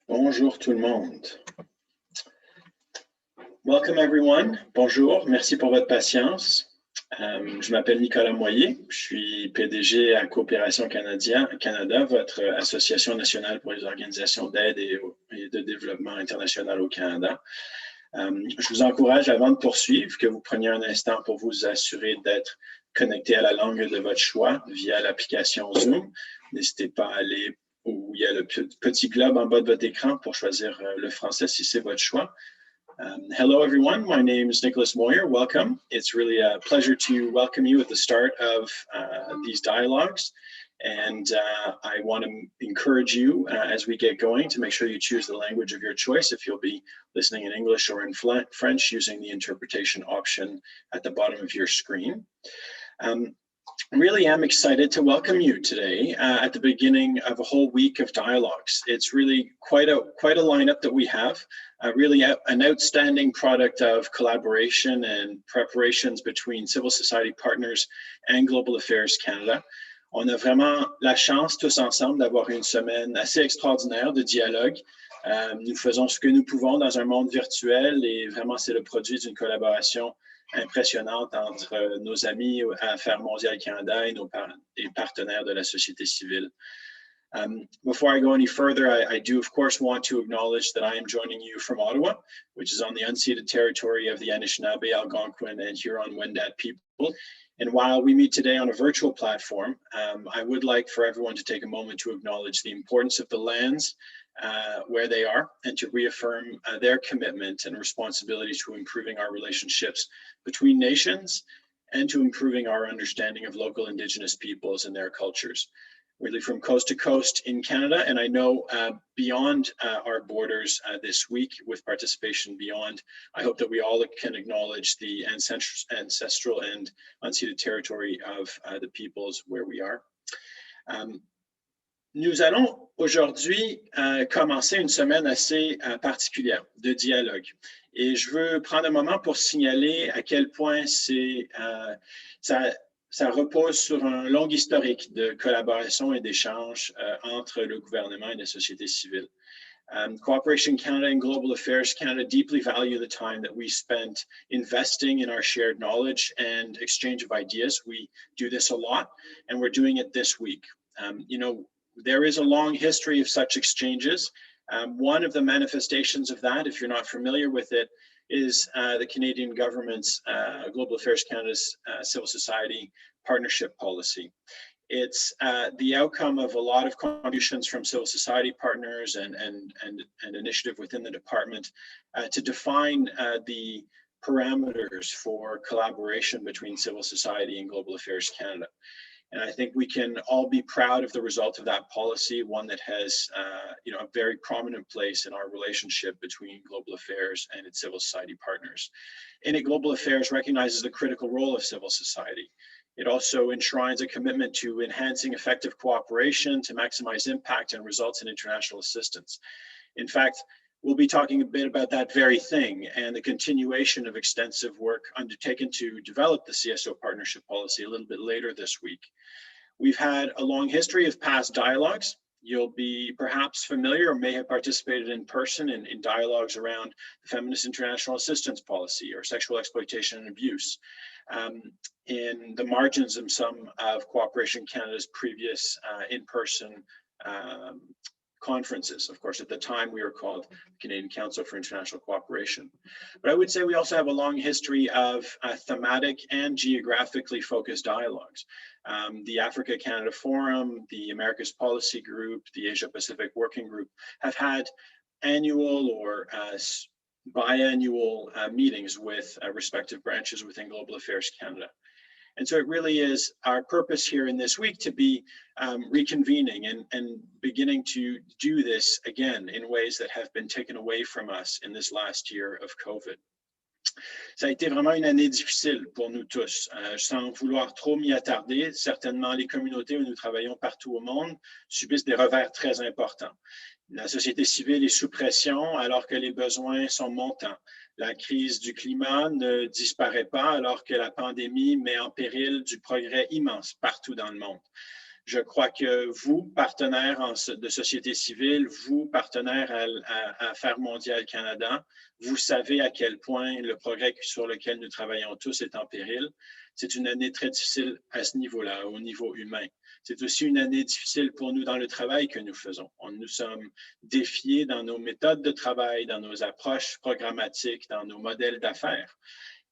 Bonjour tout le monde. Welcome everyone. Bonjour, merci pour votre patience. Je m'appelle Nicolas Moyer, je suis PDG à Coopération Canada, votre association nationale pour les organisations d'aide et de développement international au Canada. Je vous encourage, avant de poursuivre, que vous preniez un instant pour vous assurer d'être connecté à la langue de votre choix via l'application Zoom. N'hésitez pas à aller où il y a le petit globe en bas de votre écran pour choisir le français si c'est votre choix. Hello, everyone. My name is Nicholas Moyer. Welcome. It's really a pleasure to welcome you at the start of these dialogues. And I want to encourage you as we get going to make sure you choose the language of your choice if you'll be listening in English or in French using the interpretation option at the bottom of your screen. Really am excited to welcome you today at the beginning of a whole week of dialogues. It's really quite a lineup that we have, really an outstanding product of collaboration and preparations between civil society partners and Global Affairs Canada. On a vraiment la chance tous ensemble d'avoir une semaine assez extraordinaire de dialogue. Nous faisons ce que nous pouvons dans un monde virtuel et vraiment c'est le produit d'une collaboration impressionnante entre nos amis à Affaires mondiales Canada et nos partenaires de la société civile. Before I go any further, I do of course want to acknowledge that I am joining you from Ottawa, which is on the unceded territory of the Anishinaabe, Algonquin, and Huron-Wendat people. And while we meet today on a virtual platform, I would like for everyone to take a moment to acknowledge the importance of the lands where they are and to reaffirm their commitment and responsibility to improving our relationships between nations and to improving our understanding of local Indigenous peoples and their cultures. Really from coast to coast in Canada, and I know beyond our borders this week with participation beyond, I hope that we all can acknowledge the ancestral and unceded territory of the peoples where we are. Nous allons aujourd'hui commencer une semaine assez particulière de dialogue. Et je veux prendre un moment pour signaler à quel point ça repose sur un long historique de collaboration et d'échange entre le gouvernement et la société civile. Cooperation Canada and Global Affairs Canada deeply value the time that we spent investing in our shared knowledge and exchange of ideas. We do this a lot, and we're doing it this week. There is a long history of such exchanges. One of the manifestations of that, if you're not familiar with it, is the Canadian government's Global Affairs Canada's civil society partnership policy. It's the outcome of a lot of contributions from civil society partners and initiative within the department to define the parameters for collaboration between civil society and Global Affairs Canada. And I think we can all be proud of the result of that policy, one that has a very prominent place in our relationship between Global Affairs and its civil society partners. In it, Global Affairs recognizes the critical role of civil society. It also enshrines a commitment to enhancing effective cooperation to maximize impact and results in international assistance. In fact, we'll be talking a bit about that very thing and the continuation of extensive work undertaken to develop the CSO partnership policy a little bit later this week. We've had a long history of past dialogues. You'll be perhaps familiar or may have participated in person in dialogues around the feminist international assistance policy or sexual exploitation and abuse in the margins of some of Cooperation Canada's previous in-person conferences. Of course, at the time we were called the Canadian Council for International Cooperation. But I would say we also have a long history of thematic and geographically focused dialogues. The Africa-Canada Forum, the Americas Policy Group, the Asia-Pacific Working Group have had annual or biannual meetings with respective branches within Global Affairs Canada. And so it really is our purpose here in this week to be reconvening and beginning to do this again in ways that have been taken away from us in this last year of COVID. Ça a été vraiment une année difficile pour nous tous. Sans vouloir trop m'y attarder, certainement les communautés où nous travaillons partout au monde subissent des revers très importants. La société civile est sous pression alors que les besoins sont montants. La crise du climat ne disparaît pas alors que la pandémie met en péril du progrès immense partout dans le monde. Je crois que vous, partenaires de société civile, vous, partenaires à Affaires mondiales Canada, vous savez à quel point le progrès sur lequel nous travaillons tous est en péril. C'est une année très difficile à ce niveau-là, au niveau humain. C'est aussi une année difficile pour nous dans le travail que nous faisons. Nous sommes défiés dans nos méthodes de travail, dans nos approches programmatiques, dans nos modèles d'affaires.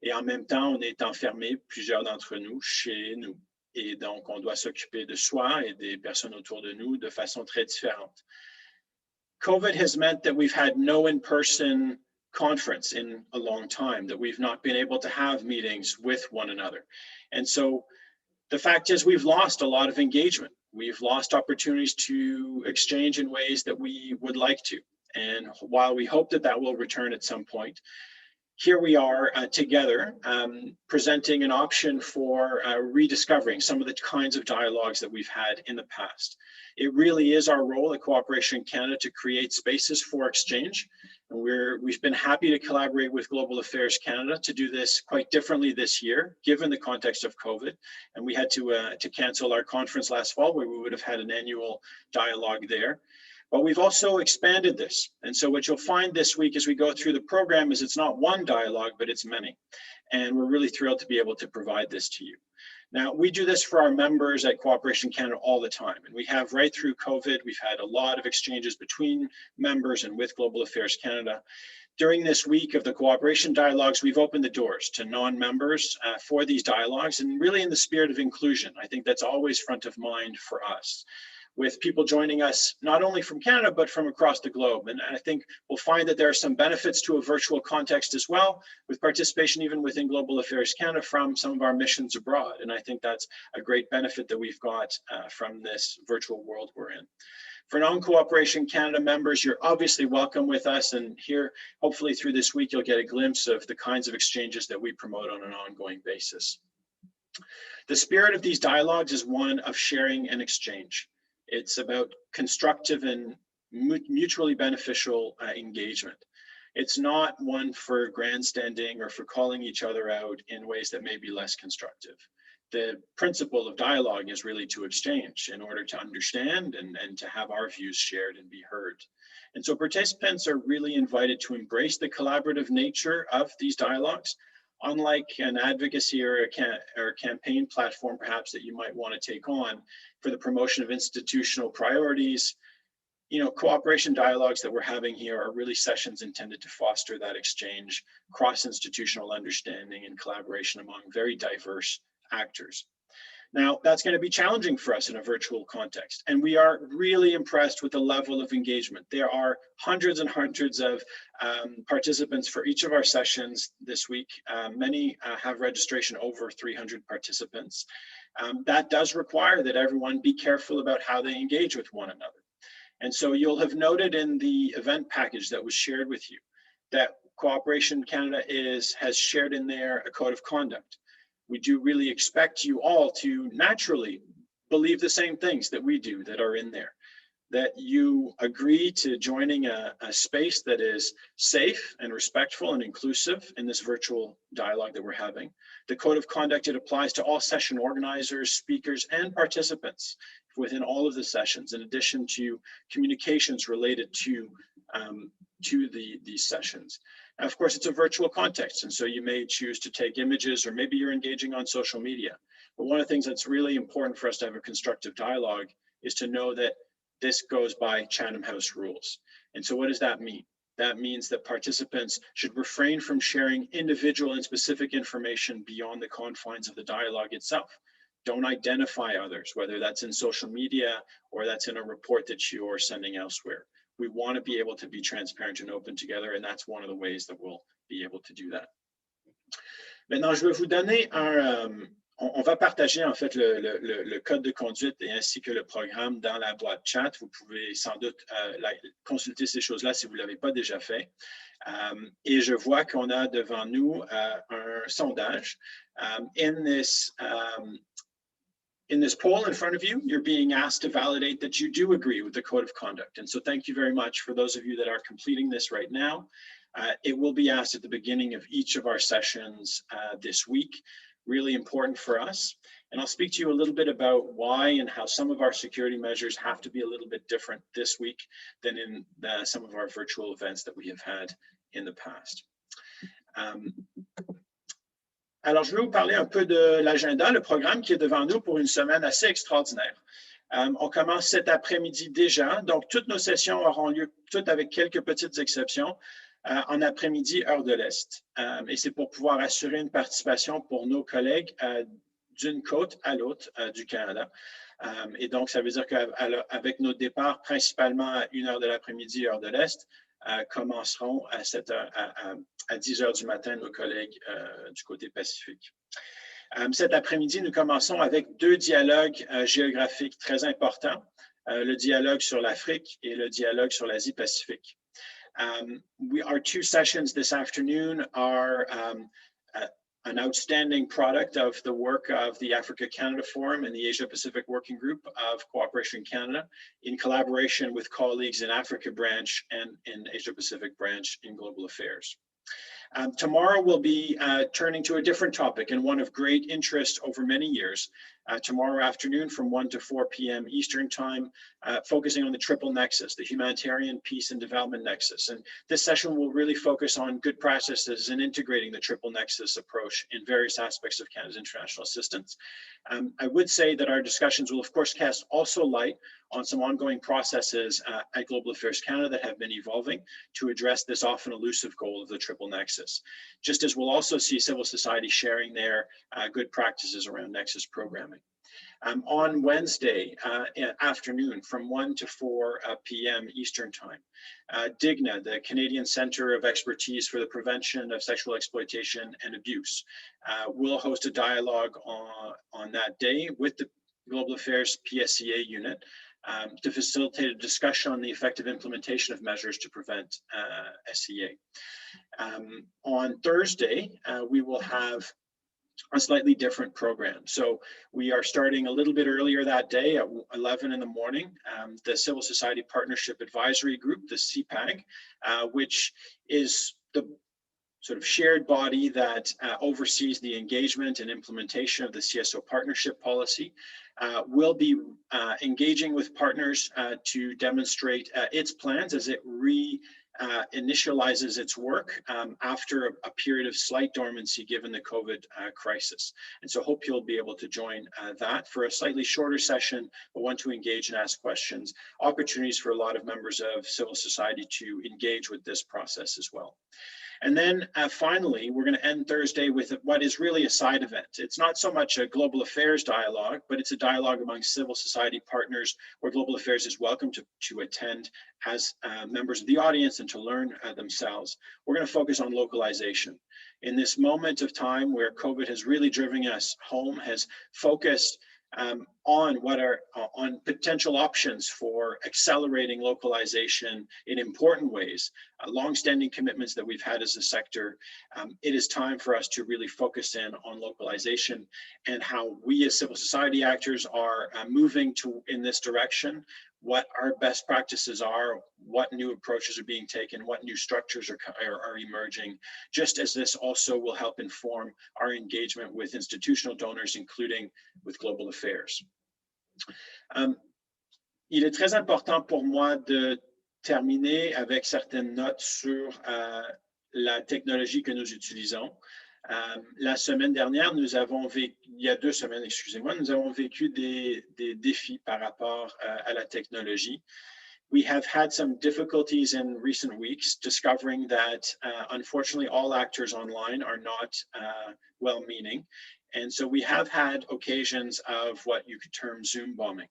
Et en même temps, on est enfermés, plusieurs d'entre nous, chez nous. Et donc, on doit s'occuper de soi et des personnes autour de nous de façon très différente. COVID has meant that we've had no in-person conference in a long time, that we've not been able to have meetings with one another. And so the fact is we've lost a lot of engagement. We've lost opportunities to exchange in ways that we would like to. And while we hope that that will return at some point, here we are together presenting an option for rediscovering some of the kinds of dialogues that we've had in the past. It really is our role at Cooperation Canada to create spaces for exchange. And we've been happy to collaborate with Global Affairs Canada to do this quite differently this year, given the context of COVID. And we had to cancel our conference last fall where we would have had an annual dialogue there. But we've also expanded this. And so what you'll find this week as we go through the program is it's not one dialogue, but it's many. And we're really thrilled to be able to provide this to you. Now, we do this for our members at Cooperation Canada all the time. And we have right through COVID, we've had a lot of exchanges between members and with Global Affairs Canada. During this week of the cooperation dialogues, we've opened the doors to non-members for these dialogues, and really in the spirit of inclusion. I think that's always front of mind for us, with people joining us not only from Canada, but from across the globe. And I think we'll find that there are some benefits to a virtual context as well, with participation even within Global Affairs Canada from some of our missions abroad. And I think that's a great benefit that we've got from this virtual world we're in. For non-Cooperation Canada members, you're obviously welcome with us. And here, hopefully through this week, you'll get a glimpse of the kinds of exchanges that we promote on an ongoing basis. The spirit of these dialogues is one of sharing and exchange. It's about constructive and mutually beneficial engagement. It's not one for grandstanding or for calling each other out in ways that may be less constructive. The principle of dialogue is really to exchange in order to understand and to have our views shared and be heard. And so participants are really invited to embrace the collaborative nature of these dialogues. Unlike an advocacy or a campaign platform, perhaps, that you might want to take on for the promotion of institutional priorities, cooperation dialogues that we're having here are really sessions intended to foster that exchange, cross-institutional understanding and collaboration among very diverse actors. Now, that's going to be challenging for us in a virtual context, and we are really impressed with the level of engagement. There are hundreds and hundreds of participants for each of our sessions this week. Many have registration over 300 participants. That does require that everyone be careful about how they engage with one another. And so you'll have noted in the event package that was shared with you that Cooperation Canada has shared in there a code of conduct. We do really expect you all to naturally believe the same things that we do that are in there, that you agree to joining a space that is safe and respectful and inclusive in this virtual dialogue that we're having. The code of conduct, it applies to all session organizers, speakers, and participants within all of the sessions, in addition to communications related to these sessions. Now, of course, it's a virtual context, and so you may choose to take images, or maybe you're engaging on social media. But one of the things that's really important for us to have a constructive dialogue is to know that this goes by Chatham House rules. And so what does that mean? That means that participants should refrain from sharing individual and specific information beyond the confines of the dialogue itself. Don't identify others, whether that's in social media or that's in a report that you're sending elsewhere. We want to be able to be transparent and open together, and that's one of the ways that we'll be able to do that. Maintenant, je vais vous donner on va partager en fait le code de conduite et ainsi que le programme dans la boîte chat. Vous pouvez sans doute consulter ces choses-là si vous ne l'avez pas déjà fait. Et je vois qu'on a devant nous un sondage. In this poll in front of you, you're being asked to validate that you do agree with the code of conduct. And so thank you very much for those of you that are completing this right now. It will be asked at the beginning of each of our sessions this week. really important for us. And I'll speak to you a little bit about why and how some of our security measures have to be a little bit different this week than in some of our virtual events that we have had in the past. Alors, je vais vous parler un peu de l'agenda, le programme qui est devant nous pour une semaine assez extraordinaire. On commence cet après-midi déjà, donc toutes nos sessions auront lieu, toutes avec quelques petites exceptions, en après-midi, heure de l'Est. Et c'est pour pouvoir assurer une participation pour nos collègues d'une côte à l'autre du Canada. Et donc, ça veut dire qu'avec nos départs principalement à 1h de l'après-midi, heure de l'Est, commenceront à 10 heures du matin nos collègues du côté Pacifique. Cet après-midi, nous commençons avec 2 dialogues géographiques très importants, le dialogue sur l'Afrique et le dialogue sur l'Asie-Pacifique. Our 2 sessions this afternoon are an outstanding product of the work of the Africa-Canada Forum and the Asia-Pacific Working Group of Cooperation Canada in collaboration with colleagues in Africa branch and in Asia-Pacific branch in Global Affairs. Tomorrow we'll be turning to a different topic and one of great interest over many years. Tomorrow afternoon from 1 to 4 p.m. Eastern Time, focusing on the triple nexus, the humanitarian, peace, and development nexus. And this session will really focus on good practices and integrating the triple nexus approach in various aspects of Canada's international assistance. I would say that our discussions will, of course, cast also light on some ongoing processes at Global Affairs Canada that have been evolving to address this often elusive goal of the triple nexus. Just as we'll also see civil society sharing their good practices around nexus programming. On Wednesday afternoon from 1 to 4 p.m. Eastern Time, DIGNA, the Canadian Centre of Expertise for the Prevention of Sexual Exploitation and Abuse, will host a dialogue on that day with the Global Affairs PSCA unit to facilitate a discussion on the effective implementation of measures to prevent SEA. On Thursday, we will have a slightly different program. So we are starting a little bit earlier that day at 11 in the morning, the Civil Society Partnership Advisory Group, the CPAG, which is the sort of shared body that oversees the engagement and implementation of the CSO partnership policy, will be engaging with partners to demonstrate its plans as it initializes its work after a period of slight dormancy given the COVID crisis. And so hope you'll be able to join that for a slightly shorter session, but one to engage and ask questions, opportunities for a lot of members of civil society to engage with this process as well. And then finally, we're going to end Thursday with what is really a side event. It's not so much a global affairs dialogue, but it's a dialogue among civil society partners where global affairs is welcome to attend as members of the audience and to learn themselves. We're going to focus on localization. In this moment of time where COVID has really driven us home, has focused on potential options for accelerating localization in important ways, longstanding commitments that we've had as a sector. It is time for us to really focus in on localization and how we as civil society actors are moving in this direction, what our best practices are, what new approaches are being taken, what new structures are emerging, just as this also will help inform our engagement with institutional donors, including with Global Affairs. Il est très important pour moi de terminer avec certaines notes sur la technologie que nous utilisons. La semaine dernière, il y a 2 semaines, excusez-moi, nous avons vécu des défis par rapport à la technologie. We have had some difficulties in recent weeks discovering that, unfortunately, all actors online are not well-meaning. And so we have had occasions of what you could term Zoom bombing.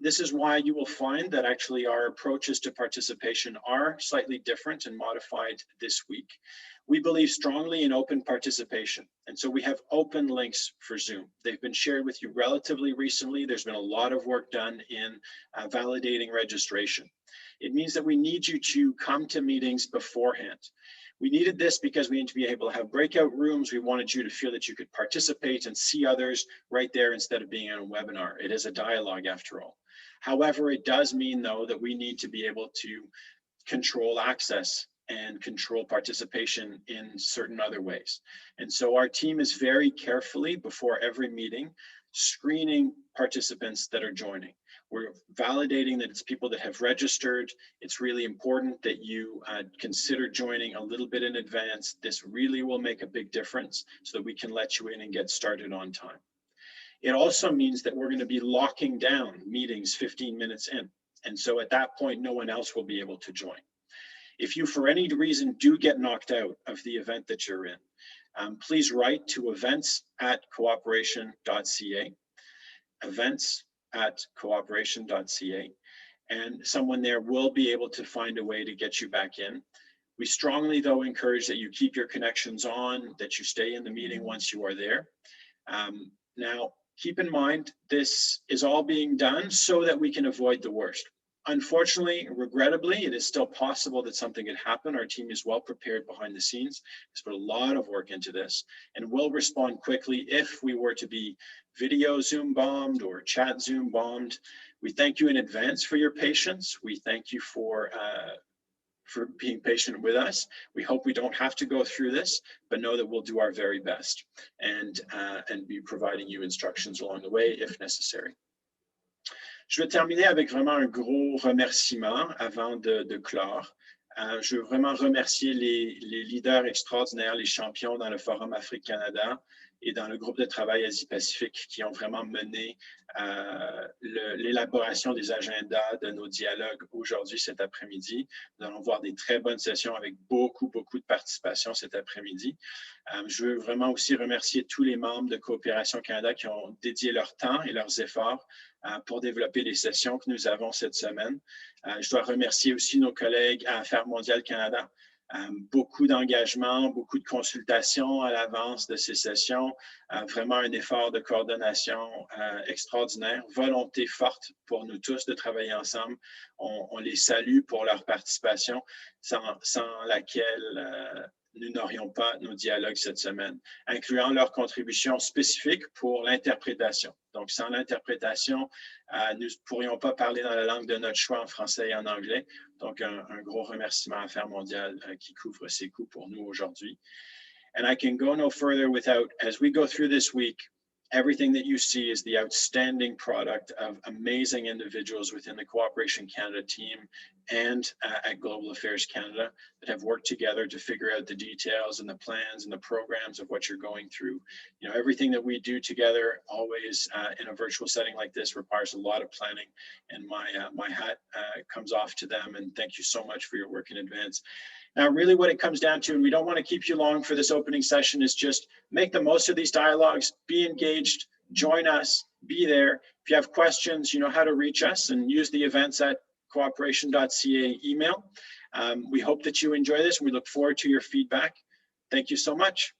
This is why you will find that actually our approaches to participation are slightly different and modified this week. We believe strongly in open participation. And so we have open links for Zoom. They've been shared with you relatively recently. There's been a lot of work done in validating registration. It means that we need you to come to meetings beforehand. We needed this because we need to be able to have breakout rooms. We wanted you to feel that you could participate and see others right there instead of being on a webinar. It is a dialogue after all. However, it does mean though that we need to be able to control access and control participation in certain other ways. And so our team is very carefully, before every meeting, screening participants that are joining. We're validating that it's people that have registered. It's really important that you consider joining a little bit in advance. This really will make a big difference so that we can let you in and get started on time. It also means that we're going to be locking down meetings 15 minutes in. And so at that point, no one else will be able to join. If you, for any reason, do get knocked out of the event that you're in, please write to events@coopération.ca, events@coopération.ca, and someone there will be able to find a way to get you back in. We strongly, though, encourage that you keep your connections on, that you stay in the meeting once you are there. Now, keep in mind, this is all being done so that we can avoid the worst. Unfortunately, regrettably, it is still possible that something could happen. Our team is well prepared behind the scenes. It's put a lot of work into this and will respond quickly if we were to be video Zoom bombed or chat Zoom bombed. We thank you in advance for your patience. We thank you for being patient with us. We hope we don't have to go through this, but know that we'll do our very best and be providing you instructions along the way if necessary. Je vais terminer avec vraiment un gros remerciement avant de clore. Je veux vraiment remercier les leaders extraordinaires, les champions dans le Forum Afrique-Canada et dans le groupe de travail Asie-Pacifique qui ont vraiment mené l'élaboration des agendas de nos dialogues aujourd'hui, cet après-midi. Nous allons voir des très bonnes sessions avec beaucoup de participation cet après-midi. Je veux vraiment aussi remercier tous les membres de Coopération Canada qui ont dédié leur temps et leurs efforts pour développer les sessions que nous avons cette semaine. Je dois remercier aussi nos collègues à Affaires mondiales Canada. Beaucoup d'engagement, beaucoup de consultations à l'avance de ces sessions, vraiment un effort de coordination extraordinaire, volonté forte pour nous tous de travailler ensemble. On les salue pour leur participation, sans laquelle nous n'aurions pas nos dialogues cette semaine, incluant leur contribution spécifique pour l'interprétation. Donc, sans l'interprétation, nous ne pourrions pas parler dans la langue de notre choix en français et en anglais. Donc, un gros remerciement à Affaires mondiales qui couvre ces coûts pour nous aujourd'hui. And I can go no further without, as we go through this week, everything that you see is the outstanding product of amazing individuals within the Coopération Canada team and at Global Affairs Canada that have worked together to figure out the details and the plans and the programs of what you're going through. You know, everything that we do together, always in a virtual setting like this, requires a lot of planning, and my hat comes off to them, and thank you so much for your work in advance. Now, really what it comes down to, and we don't want to keep you long for this opening session, is just make the most of these dialogues, be engaged, join us, be there. If you have questions, you know how to reach us, and use the events@coopération.ca email. We hope that you enjoy this, and we look forward to your feedback. Thank you so much.